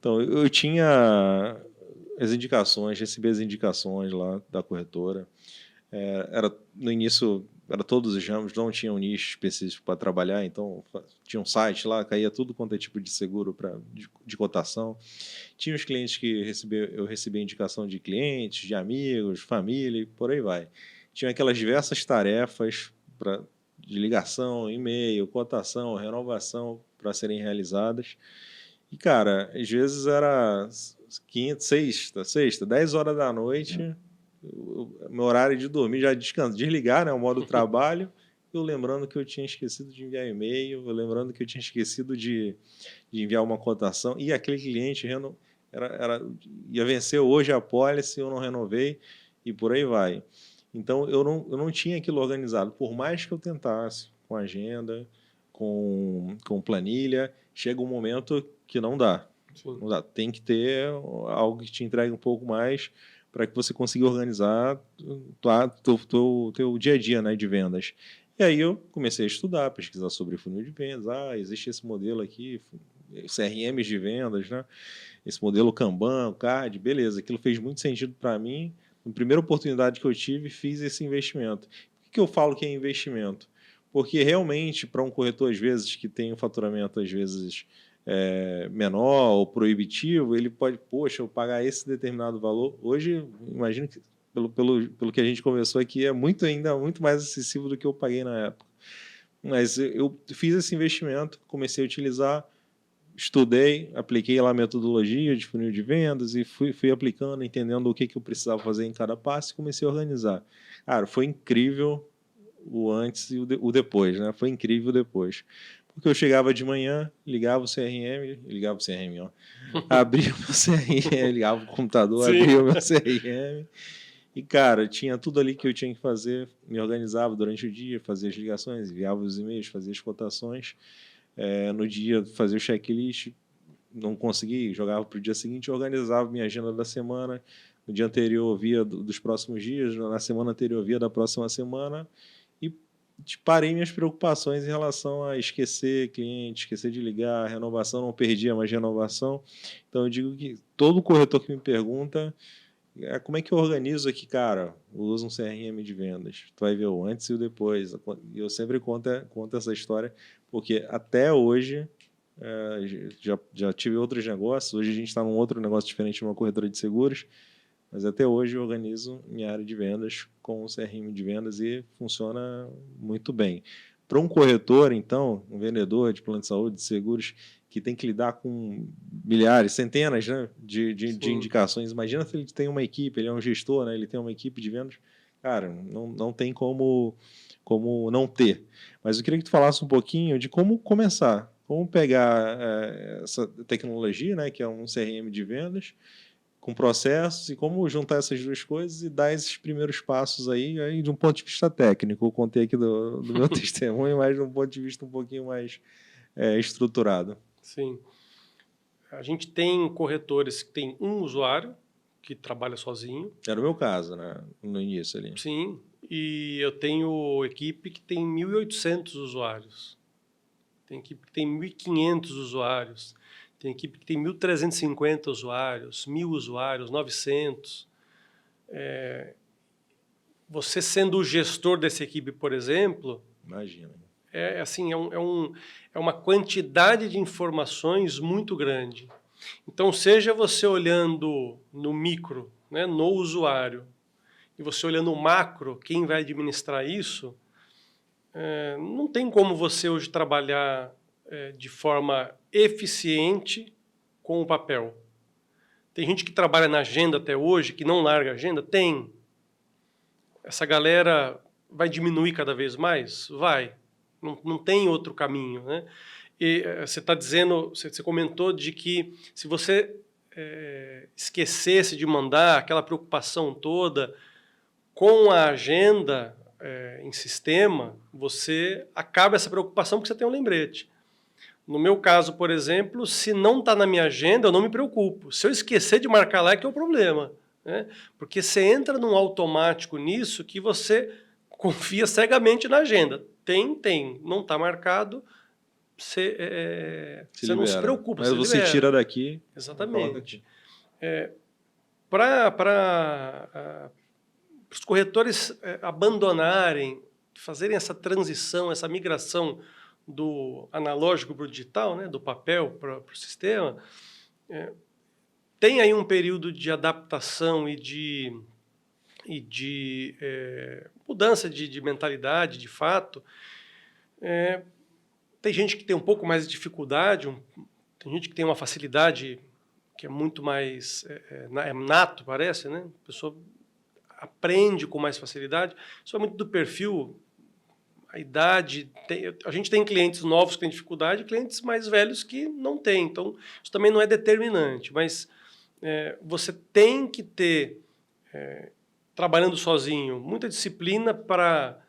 Então, eu tinha as indicações, recebi as indicações lá da corretora. No início, era todos os ramos, não tinha um nicho específico para trabalhar, então tinha um site lá, caía tudo quanto é tipo de seguro de cotação. Tinha os clientes que eu recebia indicação de clientes, de amigos, família e por aí vai. Tinha aquelas diversas tarefas de ligação, e-mail, cotação, renovação para serem realizadas. E, cara, às vezes era quinta, sexta, 10 horas da noite, meu horário de dormir, já desligar, né, o modo trabalho, eu lembrando que eu tinha esquecido de enviar e-mail, eu lembrando que eu tinha esquecido de enviar uma cotação, e aquele cliente ia vencer hoje a pólice, eu não renovei, e por aí vai. Então, eu não tinha aquilo organizado, por mais que eu tentasse, com agenda, com planilha, chega um momento que não dá. Sim. Não dá. Tem que ter algo que te entregue um pouco mais para que você consiga organizar teu dia a dia, né, de vendas. E aí eu comecei a estudar, pesquisar sobre funil de vendas. Existe esse modelo aqui, CRMs de vendas, né? Esse modelo Kanban, CAD, beleza. Aquilo fez muito sentido para mim. Na primeira oportunidade que eu tive, fiz esse investimento. Por que eu falo que é investimento? Porque realmente, para um corretor, às vezes, que tem um faturamento, às vezes, menor ou proibitivo, ele pode, poxa, eu pagar esse determinado valor. Hoje, imagino que, pelo que a gente conversou aqui, é ainda muito mais acessível do que eu paguei na época. Mas eu fiz esse investimento, comecei a utilizar, estudei, apliquei lá a metodologia de funil de vendas e fui aplicando, entendendo o que eu precisava fazer em cada passo e comecei a organizar. Cara, foi incrível o antes e o depois, né? Foi incrível o depois. Porque eu chegava de manhã, ligava o CRM, ó. Abria o meu CRM, ligava o computador, Sim. abria o meu CRM. E, cara, tinha tudo ali que eu tinha que fazer, me organizava durante o dia, fazia as ligações, enviava os e-mails, fazia as cotações. No dia, fazia o checklist, não consegui, jogava para o dia seguinte, organizava minha agenda da semana. No dia anterior, via dos próximos dias, na semana anterior, via da próxima semana. E parei minhas preocupações em relação a esquecer cliente, esquecer de ligar, renovação, não perdia mais renovação. Então, eu digo que todo corretor que me pergunta como é que eu organizo aqui, cara, eu uso um CRM de vendas. Tu vai ver o antes e o depois. E eu sempre conto essa história, porque até hoje já tive outros negócios. Hoje a gente está num outro negócio diferente, numa corretora de seguros, mas até hoje eu organizo minha área de vendas com o CRM de vendas e funciona muito bem. Para um corretor, então, um vendedor de plano de saúde, de seguros, que tem que lidar com milhares, centenas, né, de indicações. Imagina se ele tem uma equipe, ele é um gestor, né, ele tem uma equipe de vendas. Cara, não tem como não ter. Mas eu queria que tu falasse um pouquinho de como começar, como pegar essa tecnologia, né, que é um CRM de vendas, com processos, e como juntar essas duas coisas e dar esses primeiros passos aí de um ponto de vista técnico. Eu contei aqui do meu testemunho, mas de um ponto de vista um pouquinho mais estruturado. Sim. A gente tem corretores que tem um usuário que trabalha sozinho. Era o meu caso, né, no início ali. Sim. E eu tenho equipe que tem 1.800 usuários. Tem equipe que tem 1.500 usuários. Tem equipe que tem 1.350 usuários, 1.000 usuários, 900. Você sendo o gestor dessa equipe, por exemplo, Imagina. É uma quantidade de informações muito grande. Então, seja você olhando no micro, né, no usuário, e você olhando o macro, quem vai administrar isso, não tem como você hoje trabalhar de forma eficiente com o papel. Tem gente que trabalha na agenda até hoje, que não larga a agenda? Tem. Essa galera vai diminuir cada vez mais? Vai. Não tem outro caminho, né? E você está dizendo, você comentou de que se você esquecesse de mandar, aquela preocupação toda, com a agenda em sistema, você acaba essa preocupação porque você tem um lembrete. No meu caso, por exemplo, se não está na minha agenda, eu não me preocupo. Se eu esquecer de marcar lá, é que é o problema, né? Porque você entra num automático nisso que você confia cegamente na agenda. Tem, não está marcado, você não se preocupa, mas você você libera. tira daqui. Exatamente. Para os corretores abandonarem, fazerem essa transição, essa migração do analógico para o digital, né, do papel para o sistema, tem aí um período de adaptação e de mudança de mentalidade, de fato. Tem gente que tem um pouco mais de dificuldade, tem gente que tem uma facilidade que é muito mais nato, parece, né? A pessoa aprende com mais facilidade. Isso é muito do perfil, a idade. A gente tem clientes novos que têm dificuldade e clientes mais velhos que não têm. Então, isso também não é determinante, mas você tem que ter, trabalhando sozinho, muita disciplina para...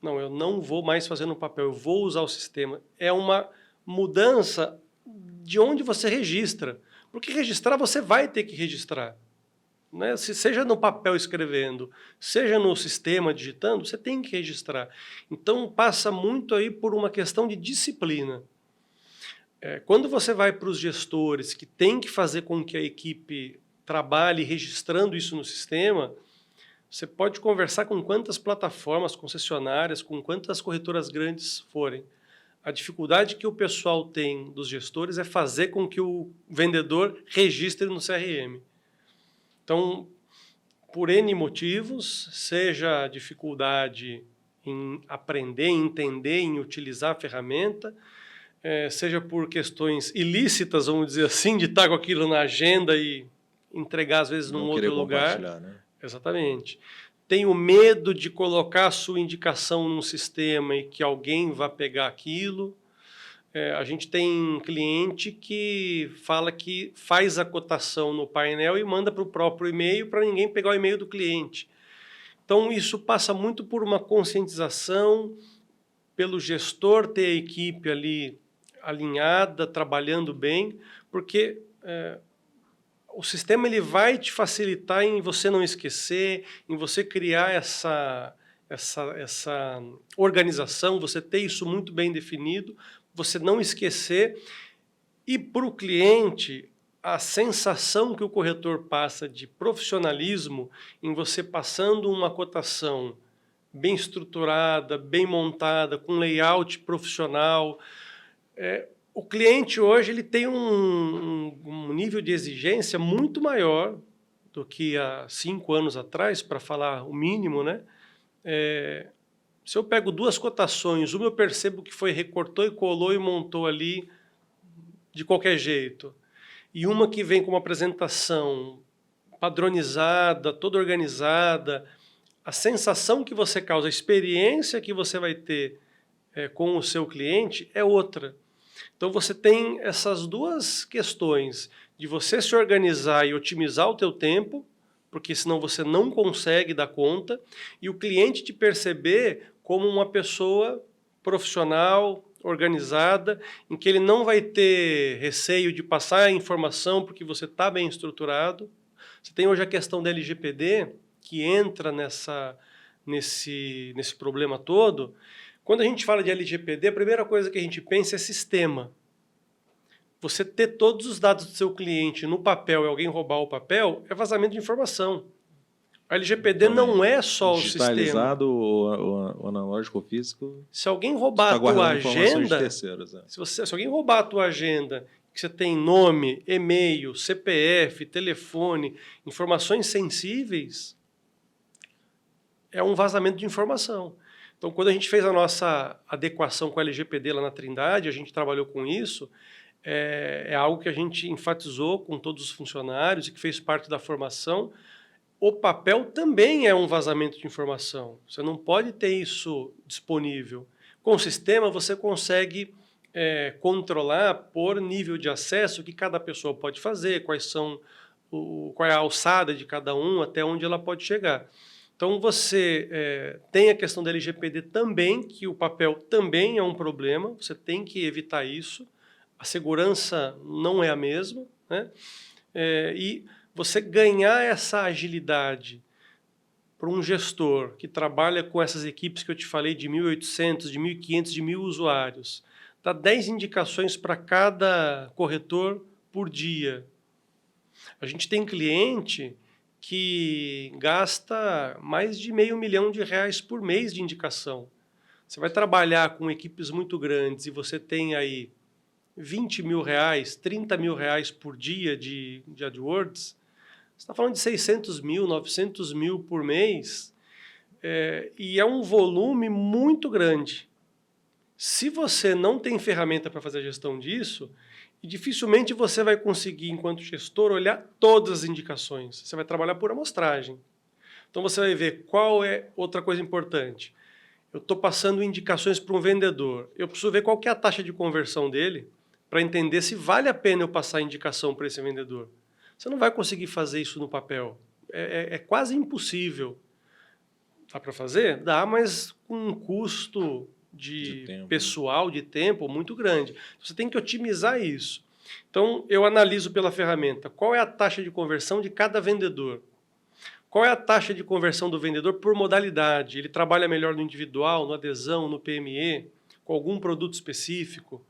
Não, eu não vou mais fazer no papel, eu vou usar o sistema. É uma mudança de onde você registra. Porque registrar, você vai ter que registrar. Né? Seja no papel escrevendo, seja no sistema digitando, você tem que registrar. Então, passa muito aí por uma questão de disciplina. Quando você vai para os gestores que têm que fazer com que a equipe trabalhe registrando isso no sistema, você pode conversar com quantas plataformas concessionárias, com quantas corretoras grandes forem. A dificuldade que o pessoal tem dos gestores é fazer com que o vendedor registre no CRM. Então, por N motivos, seja a dificuldade em aprender, em entender, em utilizar a ferramenta, seja por questões ilícitas, vamos dizer assim, de estar com aquilo na agenda e entregar, às vezes, num outro lugar. Né? Exatamente. Tenho medo de colocar a sua indicação num sistema e que alguém vá pegar aquilo. A gente tem cliente que fala que faz a cotação no painel e manda para o próprio e-mail para ninguém pegar o e-mail do cliente. Então, isso passa muito por uma conscientização, pelo gestor ter a equipe ali alinhada, trabalhando bem, porque o sistema ele vai te facilitar em você não esquecer, em você criar essa organização, você ter isso muito bem definido, você não esquecer. E para o cliente, a sensação que o corretor passa de profissionalismo em você passando uma cotação bem estruturada, bem montada, com layout profissional. O cliente hoje ele tem um nível de exigência muito maior do que há 5 anos atrás, para falar o mínimo, né? Se eu pego 2 cotações, uma eu percebo que foi recortou e colou e montou ali de qualquer jeito, e uma que vem com uma apresentação padronizada, toda organizada, a sensação que você causa, a experiência que você vai ter com o seu cliente é outra. Então, você tem essas 2 questões, de você se organizar e otimizar o teu tempo, porque senão você não consegue dar conta, e o cliente te perceber como uma pessoa profissional, organizada, em que ele não vai ter receio de passar a informação porque você está bem estruturado. Você tem hoje a questão da LGPD, que entra nesse problema todo. Quando a gente fala de LGPD, a primeira coisa que a gente pensa é sistema. Você ter todos os dados do seu cliente no papel e alguém roubar o papel é vazamento de informação. A LGPD não é só o sistema. Digitalizado ou analógico ou físico. Se alguém roubar a tua agenda, terceiros, se alguém roubar a tua agenda, que você tem nome, e-mail, CPF, telefone, informações sensíveis, é um vazamento de informação. Então, quando a gente fez a nossa adequação com a LGPD lá na Trindade, a gente trabalhou com isso, é algo que a gente enfatizou com todos os funcionários e que fez parte da formação. O papel também é um vazamento de informação. Você não pode ter isso disponível. Com o sistema, você consegue controlar por nível de acesso o que cada pessoa pode fazer, qual é a alçada de cada um, até onde ela pode chegar. Então, você tem a questão da LGPD também, que o papel também é um problema, você tem que evitar isso. A segurança não é a mesma, né? E você ganhar essa agilidade para um gestor que trabalha com essas equipes que eu te falei de 1.800, de 1.500, de 1.000 usuários, dá 10 indicações para cada corretor por dia. A gente tem cliente que gasta mais de R$ 500 mil por mês de indicação. Você vai trabalhar com equipes muito grandes e você tem aí R$ 20 mil, R$ 30 mil por dia de AdWords, você está falando de 600 mil, 900 mil por mês, e é um volume muito grande. Se você não tem ferramenta para fazer a gestão disso, dificilmente você vai conseguir, enquanto gestor, olhar todas as indicações. Você vai trabalhar por amostragem. Então você vai ver qual é outra coisa importante. Eu estou passando indicações para um vendedor. Eu preciso ver qual que é a taxa de conversão dele para entender se vale a pena eu passar a indicação para esse vendedor. Você não vai conseguir fazer isso no papel. É quase impossível. Dá para fazer? Dá, mas com um custo de tempo, pessoal, de tempo muito grande. Você tem que otimizar isso. Então, eu analiso pela ferramenta qual é a taxa de conversão de cada vendedor. Qual é a taxa de conversão do vendedor por modalidade? Ele trabalha melhor no individual, no adesão, no PME, com algum produto específico,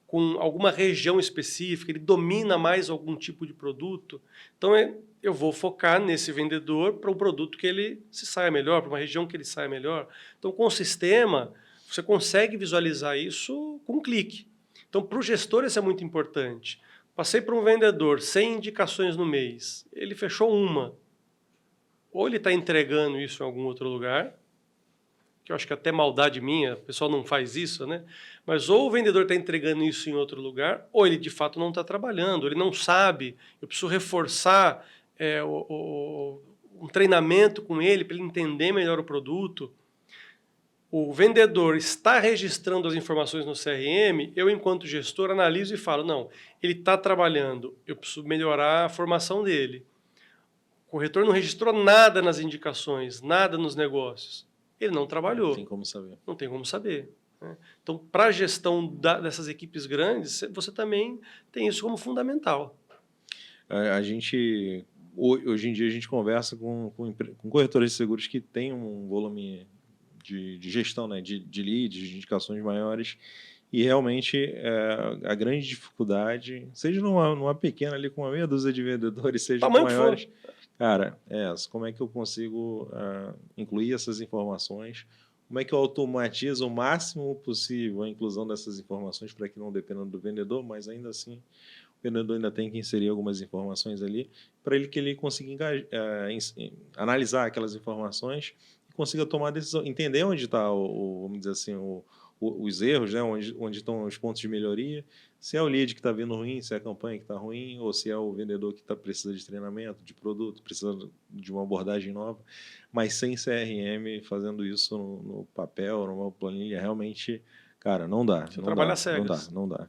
com alguma região específica, ele domina mais algum tipo de produto. Então, eu vou focar nesse vendedor para um produto que ele se saia melhor, para uma região que ele saia melhor. Então, com o sistema, você consegue visualizar isso com um clique. Então, para o gestor, isso é muito importante. Passei para um vendedor 100 indicações no mês, ele fechou uma. Ou ele está entregando isso em algum outro lugar, que eu acho que até maldade minha, o pessoal não faz isso, né? Mas ou o vendedor está entregando isso em outro lugar, ou ele de fato não está trabalhando, ele não sabe. Eu preciso reforçar um treinamento com ele para ele entender melhor o produto. O vendedor está registrando as informações no CRM, eu, enquanto gestor, analiso e falo, não, ele está trabalhando, eu preciso melhorar a formação dele. O corretor não registrou nada nas indicações, nada nos negócios. Ele não trabalhou. Não tem como saber. Não tem como saber. Né? Então, para a gestão dessas equipes grandes, você também tem isso como fundamental. A gente, hoje em dia, a gente conversa com corretores de seguros que têm um volume de gestão, né, de leads, de indicações maiores, e realmente a grande dificuldade, seja numa pequena ali com uma meia dúzia de vendedores, seja com maiores, cara, como é que eu consigo incluir essas informações, como é que eu automatizo o máximo possível a inclusão dessas informações para que não dependa do vendedor, mas ainda assim o vendedor ainda tem que inserir algumas informações ali para que ele consiga analisar aquelas informações e consiga tomar a decisão, entender onde está, vamos dizer assim, os erros, né? Onde estão os pontos de melhoria, se é o lead que está vindo ruim, se é a campanha que está ruim, ou se é o vendedor que precisa de treinamento, de produto, precisa de uma abordagem nova, mas sem CRM fazendo isso no papel, numa planilha, realmente, cara, não dá. Você trabalha às cegas. Não dá.